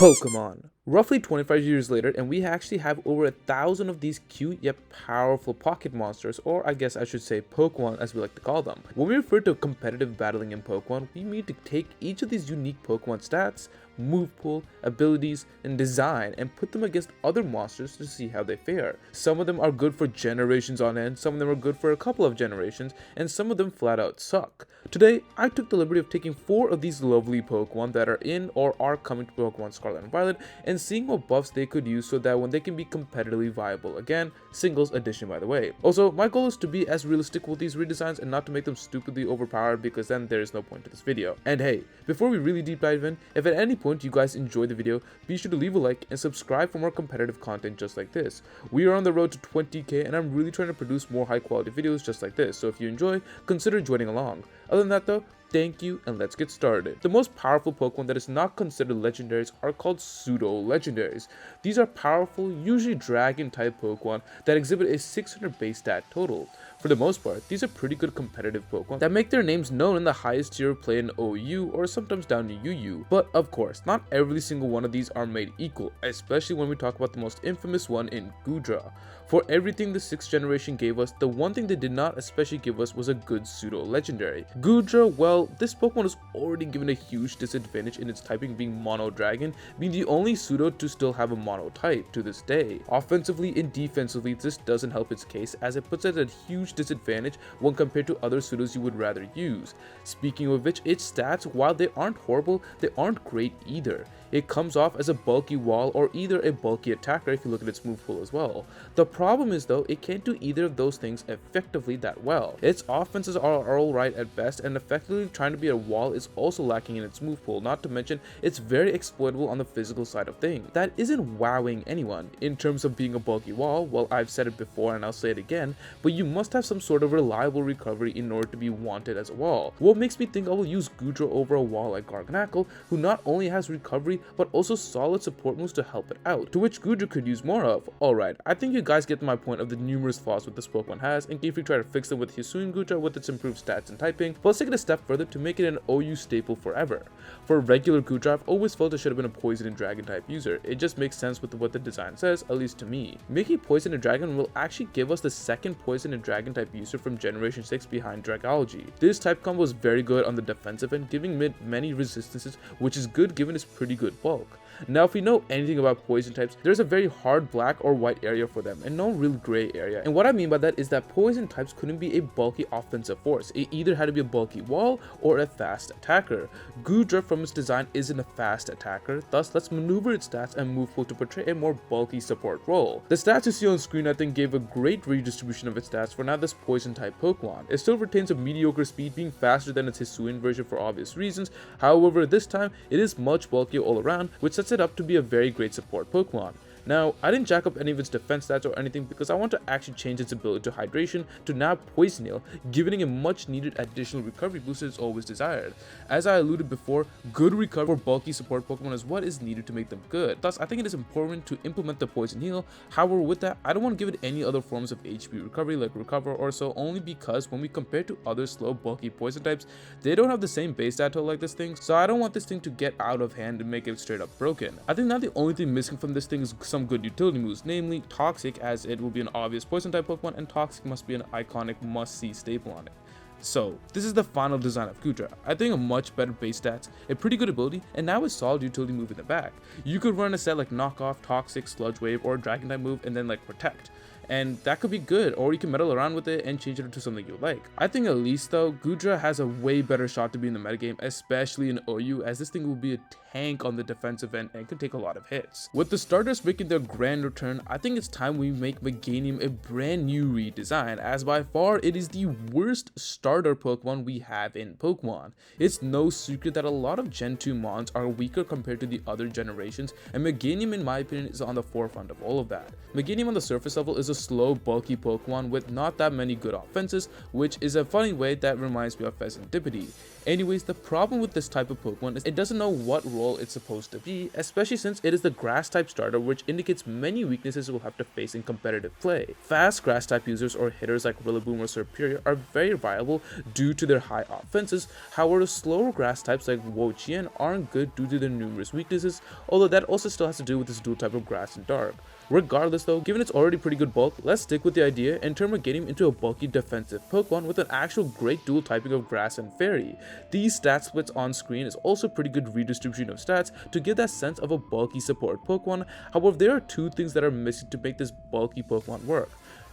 Pokemon. Roughly 25 years later, and we actually have over 1,000 of these cute yet powerful pocket monsters, or I guess I should say Pokemon as we like to call them. When we refer to competitive battling in Pokemon, we mean to take each of these unique Pokemon stats, move pool, abilities, and design and put them against other monsters to see how they fare. Some of them are good for generations on end, some of them are good for a couple of generations, and some of them flat out suck. Today, I took the liberty of taking 4 of these lovely Pokemon that are in or are coming to Pokemon Scarlet and Violet and seeing what buffs they could use so that when they can be competitively viable again, singles edition by the way. Also, my goal is to be as realistic with these redesigns and not to make them stupidly overpowered because then there is no point to this video. And hey, before we really deep dive in, if at any point you guys enjoyed the video, be sure to leave a like and subscribe for more competitive content just like this. We are on the road to 20k and I'm really trying to produce more high quality videos just like this, so if you enjoy, consider joining along. Other than that though, thank you and let's get started. The most powerful Pokemon that is not considered legendaries are called pseudo-legendaries. These are powerful, usually dragon type Pokemon that exhibit a 600 base stat total. For the most part, these are pretty good competitive Pokemon that make their names known in the highest tier of play in OU or sometimes down to UU. But of course, not every single one of these are made equal, especially when we talk about the most infamous one in Goodra. For everything the 6th generation gave us, the one thing they did not especially give us was a good pseudo-legendary. Goodra, well, this Pokemon is already given a huge disadvantage in its typing being Mono Dragon, being the only pseudo to still have a Mono type to this day. Offensively and defensively, this doesn't help its case as it puts it at a huge disadvantage when compared to other pseudos you would rather use. Speaking of which, its stats, while they aren't horrible, they aren't great either. It comes off as a bulky wall or either a bulky attacker if you look at its move pool as well. The problem is though, it can't do either of those things effectively that well. Its offenses are alright at best, and effectively trying to be a wall is also lacking in its move pool, not to mention it's very exploitable on the physical side of things. That isn't wowing anyone. In terms of being a bulky wall, well, I've said it before and I'll say it again, but you must have some sort of reliable recovery in order to be wanted as a wall. What makes me think I will use Goodra over a wall like Garganacl, who not only has recovery but also solid support moves to help it out, to which Goodra could use more of. Alright, I think you guys get my point of the numerous flaws that this Pokemon has, and if you try to fix them with Hisuian Goodra with its improved stats and typing, plus take it a step further to make it an OU staple forever. For regular Goodra, I've always felt it should have been a poison and dragon type user. It just makes sense with what the design says, at least to me. Making poison and dragon will actually give us the second poison and dragon type user from generation 6 behind Dragology. This type combo is very good on the defensive end, giving mid many resistances, which is good given its pretty good bulk. Now if we know anything about poison types, there's a very hard black or white area for them and no real gray area. And what I mean by that is that poison types couldn't be a bulky offensive force. It either had to be a bulky wall or a fast attacker. Goodra from its design isn't a fast attacker, thus let's maneuver its stats and move pool to portray a more bulky support role. The stats you see on screen I think gave a great redistribution of its stats for now this poison type Pokemon. It still retains a mediocre speed, being faster than its Hisuian version for obvious reasons. However, this time it is much bulkier all around, which sets it up to be a very great support Pokemon. Now, I didn't jack up any of its defense stats or anything because I want to actually change its ability to hydration to now poison heal, giving it a much needed additional recovery boost that is always desired. As I alluded before, good recovery for bulky support Pokemon is what is needed to make them good. Thus, I think it is important to implement the poison heal. However, with that, I don't want to give it any other forms of HP recovery like recover or so, only because when we compare to other slow bulky poison types, they don't have the same base stat total like this thing, so I don't want this thing to get out of hand and make it straight up broken. I think now the only thing missing from this thing is some good utility moves, namely Toxic, as it will be an obvious poison type Pokemon and Toxic must be an iconic must-see staple on it. So, this is the final design of Goodra. I think a much better base stats, a pretty good ability, and now a solid utility move in the back. You could run a set like Knockoff, Toxic, Sludge Wave, or a Dragon type move and then like Protect. And that could be good, or you can meddle around with it and change it into something you like. I think at least though, Goodra has a way better shot to be in the metagame, especially in OU, as this thing will be a tank on the defensive end and can take a lot of hits. With the starters making their grand return, I think it's time we make Meganium a brand new redesign, as by far it is the worst starter Pokemon we have in Pokemon. It's no secret that a lot of Gen 2 mons are weaker compared to the other generations, and Meganium in my opinion is on the forefront of all of that. Meganium on the surface level is a slow, bulky Pokemon with not that many good offenses, which is a funny way that reminds me of Pheasantipity. Anyways, the problem with this type of Pokemon is it doesn't know what role it's supposed to be, especially since it is the grass type starter, which indicates many weaknesses it will have to face in competitive play. Fast grass type users or hitters like Rillaboom or Serperior are very viable due to their high offenses. However, slower grass types like Wo-Chien aren't good due to their numerous weaknesses, although that also still has to do with this dual type of grass and dark. Regardless though, given its already pretty good bulk, let's stick with the idea and turn Meganium into a bulky defensive Pokemon with an actual great dual typing of grass and fairy. These stat splits on screen is also pretty good redistribution of stats to give that sense of a bulky support Pokemon. However, there are two things that are missing to make this bulky Pokemon work.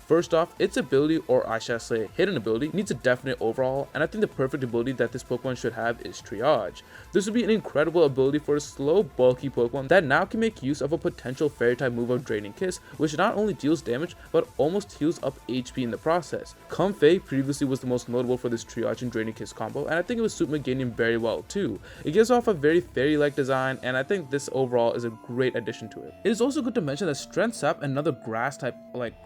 First off, its ability, or I shall say hidden ability, needs a definite overhaul, and I think the perfect ability that this Pokemon should have is Triage. This would be an incredible ability for a slow, bulky Pokemon that now can make use of a potential Fairy-type move of Draining Kiss, which not only deals damage, but almost heals up HP in the process. Comfey previously was the most notable for this Triage and Draining Kiss combo, and I think it would suit Meganium very well too. It gives off a very fairy-like design, and I think this overall is a great addition to it. It is also good to mention that Strength Sap, another grass-type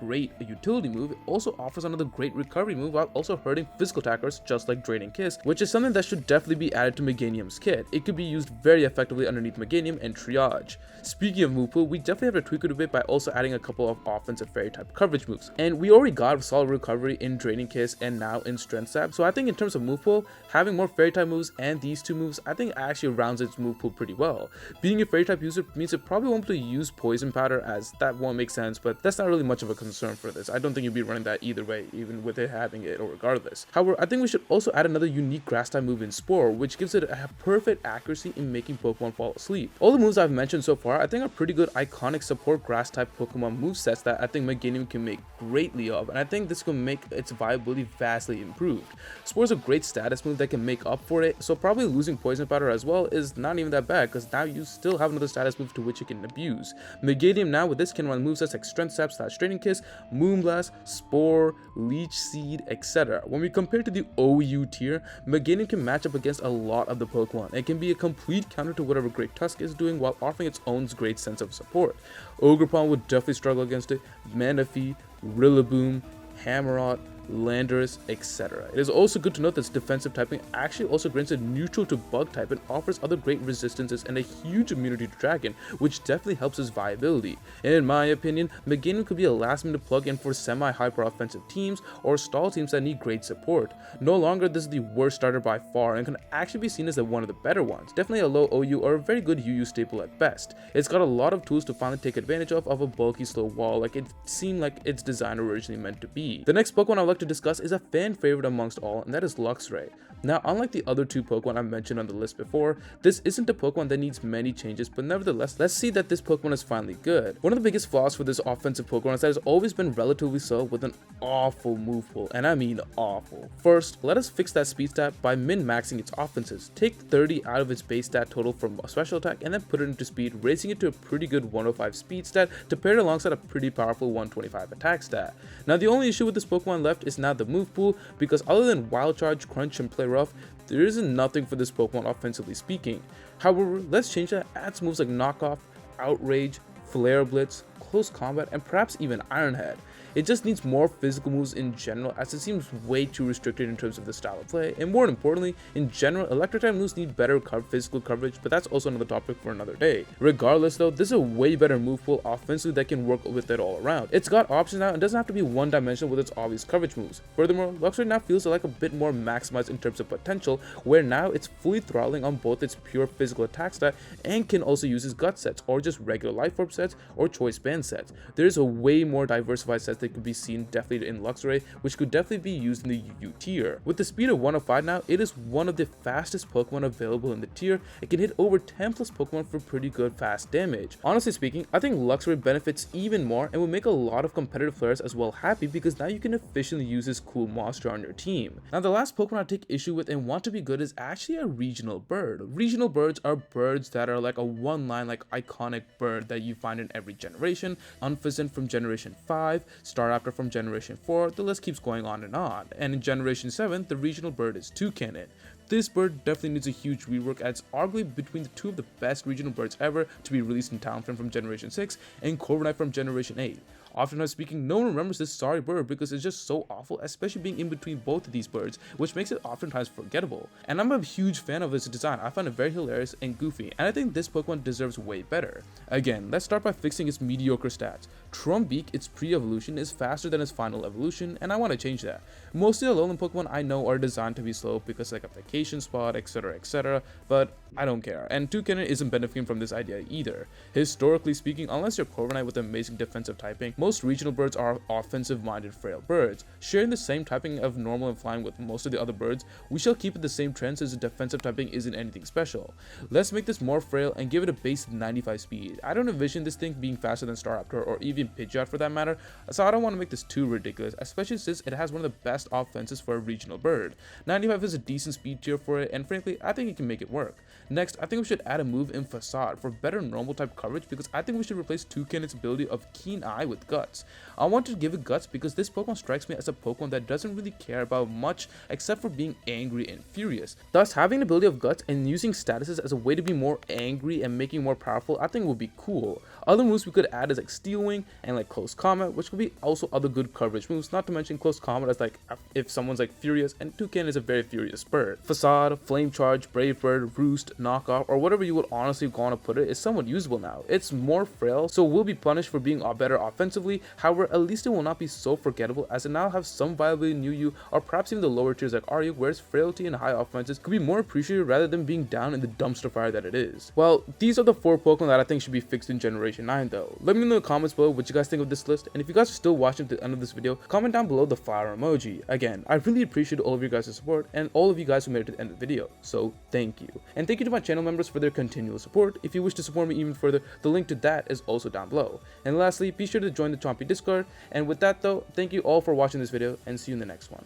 great utility move, also offers another great recovery move while also hurting physical attackers just like Draining Kiss, which is something that should definitely be added to Meganium's kit. It could be used very effectively underneath Meganium and Triage. Speaking of move pool, we definitely have to tweak it a bit by also adding a couple of offensive fairy type coverage moves, and we already got solid recovery in Draining Kiss and now in Strength Sap, so I think in terms of move pool, having more fairy type moves and these two moves I think actually rounds its move pool pretty well. Being a fairy type user means it probably won't be able to use Poison Powder, as that won't make sense, but that's not really much of a concern for this. I don't think you'd be running that either way, even with it having it or regardless. However, I think we should also add another unique grass type move in Spore, which gives it a perfect accuracy in making Pokemon fall asleep. All the moves I've mentioned so far I think are pretty good iconic support grass type Pokemon movesets that I think Meganium can make greatly of, and I think this can make its viability vastly improved. Spore is a great status move that can make up for it, so probably losing Poison Powder as well is not even that bad, because now you still have another status move to which it can abuse. Meganium now with this can run movesets like Strength Sap / Draining Kiss, Moonblast, Spore, Leech Seed, etc. When we compare to the OU tier, Meganium can match up against a lot of the Pokemon. It can be a complete counter to whatever Great Tusk is doing while offering its own great sense of support. Ogerpon would definitely struggle against it, Manaphy, Rillaboom, Hammerot, Landorus, etc. It is also good to note that its defensive typing actually also grants it neutral to bug type and offers other great resistances and a huge immunity to dragon, which definitely helps its viability. And in my opinion, Meganium could be a last minute plug in for semi-hyper offensive teams or stall teams that need great support. No longer this is the worst starter by far and can actually be seen as one of the better ones, definitely a low OU or a very good UU staple at best. It's got a lot of tools to finally take advantage of a bulky slow wall like it seemed like its design originally meant to be. The next Pokemon I'd like to discuss is a fan favorite amongst all, and that is Luxray. Now, unlike the other two Pokemon I mentioned on the list before, this isn't a Pokemon that needs many changes, but nevertheless, let's see that this Pokemon is finally good. One of the biggest flaws for this offensive Pokemon is that it's always been relatively slow with an awful move pool, and I mean awful. First, let us fix that speed stat by min-maxing its offenses. Take 30 out of its base stat total from a special attack and then put it into speed, raising it to a pretty good 105 speed stat to pair it alongside a pretty powerful 125 attack stat. Now, the only issue with this Pokemon left is now the move pool, because other than Wild Charge, Crunch, and Play Rough, there isn't nothing for this Pokemon offensively speaking. However, let's change that, add some moves like Knock Off, Outrage, Flare Blitz, Close Combat, and perhaps even Iron Head. It just needs more physical moves in general, as it seems way too restricted in terms of the style of play, and more importantly, in general, electric type moves need better physical coverage, but that's also another topic for another day. Regardless though, this is a way better move pool offensively that can work with it all around. It's got options now and doesn't have to be one dimensional with its obvious coverage moves. Furthermore, Luxray now feels like a bit more maximized in terms of potential, where now it's fully throttling on both its pure physical attack stat and can also use its gut sets, or just regular life orb sets, or choice band sets. There's a way more diversified sets that could be seen definitely in Luxray, which could definitely be used in the UU tier. With the speed of 105 now, it is one of the fastest Pokemon available in the tier. It can hit over 10 plus Pokemon for pretty good fast damage. Honestly speaking, I think Luxray benefits even more and will make a lot of competitive players as well happy, because now you can efficiently use this cool monster on your team. Now, the last Pokemon I take issue with and want to be good is actually a regional bird. Regional birds are birds that are like a one-line iconic bird that you find in every generation. Unfezant from generation 5, Staraptor from generation 4, the list keeps going on. And in generation 7, the regional bird is Toucannon. This bird definitely needs a huge rework, as it's arguably between the two of the best regional birds ever to be released in Talonflame from generation 6 and Corviknight from generation 8. Oftentimes speaking, no one remembers this sorry bird because it's just so awful, especially being in between both of these birds, which makes it oftentimes forgettable. And I'm a huge fan of its design. I find it very hilarious and goofy, and I think this Pokemon deserves way better. Again, let's start by fixing its mediocre stats. Trumbeak, its pre-evolution, is faster than its final evolution, and I want to change that. Most of the Alolan Pokemon I know are designed to be slow because like a vacation spot, etc, but I don't care. And Toucannon isn't benefiting from this idea either. Historically speaking, unless you're Corviknight with amazing defensive typing, most regional birds are offensive-minded frail birds. Sharing the same typing of normal and flying with most of the other birds, we shall keep it the same trend since the defensive typing isn't anything special. Let's make this more frail and give it a base 95 speed. I don't envision this thing being faster than Staraptor or even Pidgeot for that matter, so I don't want to make this too ridiculous, especially since it has one of the best offenses for a regional bird. 95 is a decent speed tier for it, and frankly, I think it can make it work. Next, I think we should add a move in Facade for better normal type coverage because I think we should replace Toucannon's ability of Keen Eye with Guts. I want to give it Guts because this Pokemon strikes me as a Pokemon that doesn't really care about much except for being angry and furious. Thus, having the ability of Guts and using statuses as a way to be more angry and making more powerful, I think would be cool. Other moves we could add is like Steel Wing and like Close Combat, which could be also other good coverage moves, not to mention Close Combat as like if someone's like furious, and Toucannon is a very furious bird. Facade, Flame Charge, Brave Bird, Roost, Knockoff, or whatever you would honestly want to put it is somewhat usable now. It's more frail, so will be punished for being better offensively. However, at least it will not be so forgettable as it now have some viability in UU or perhaps even the lower tiers like RU, whereas frailty and high offenses could be more appreciated rather than being down in the dumpster fire that it is. Well, these are the 4 Pokemon that I think should be fixed in Generation 9 though. Let me know in the comments below what you guys think of this list, and if you guys are still watching to the end of this video, comment down below the flower emoji. Again, I really appreciate all of you guys' support and all of you guys who made it to the end of the video, so thank you. And thank you to my channel members for their continual support. If you wish to support me even further, the link to that is also down below. And lastly, be sure to join the Chompy Discord. And with that though, thank you all for watching this video and see you in the next one.